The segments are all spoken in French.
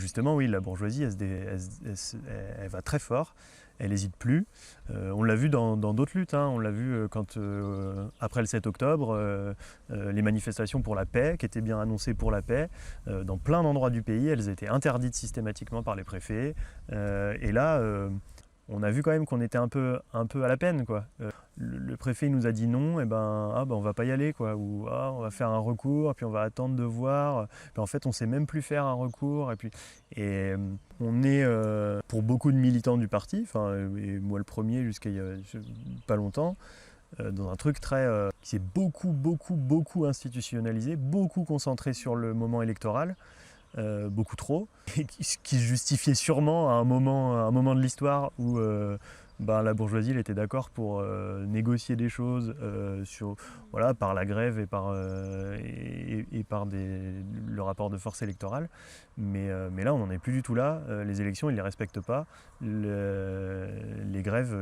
justement, oui, la bourgeoisie, elle va très fort, elle n'hésite plus. On l'a vu dans d'autres luttes, hein. On l'a vu quand, après le 7 octobre, les manifestations pour la paix, qui étaient bien annoncées pour la paix, dans plein d'endroits du pays, elles étaient interdites systématiquement par les préfets. Et là, on a vu quand même qu'on était un peu à la peine, quoi. Le préfet nous a dit non, et on va pas y aller, quoi. Ou on va faire un recours, puis on va attendre de voir. Puis en fait, on sait même plus faire un recours. On est pour beaucoup de militants du parti, et moi le premier jusqu'à il y a pas longtemps, dans un truc qui s'est beaucoup institutionnalisé, beaucoup concentré sur le moment électoral. Beaucoup trop, et ce qui se justifiait sûrement à un moment de l'histoire où la bourgeoisie elle était d'accord pour négocier des choses par la grève et par le rapport de force électorale. Mais là, on n'en est plus du tout là. Les élections, ils ne les respectent pas. Les grèves,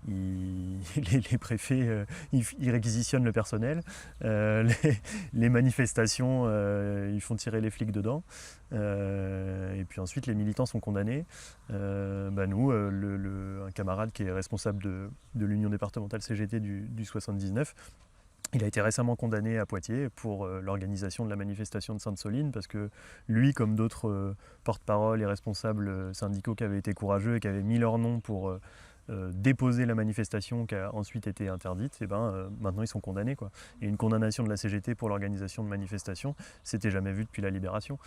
les préfets, ils réquisitionnent le personnel. Les manifestations, ils font tirer les flics dedans. Et puis ensuite, les militants sont condamnés. Nous, un camarade qui est responsable de l'union départementale CGT du 79, il a été récemment condamné à Poitiers pour l'organisation de la manifestation de Sainte-Soline, parce que lui, comme d'autres porte-parole et responsables syndicaux qui avaient été courageux et qui avaient mis leur nom pour déposer la manifestation qui a ensuite été interdite, maintenant ils sont condamnés, quoi. Et une condamnation de la CGT pour l'organisation de manifestations, c'était jamais vu depuis la Libération.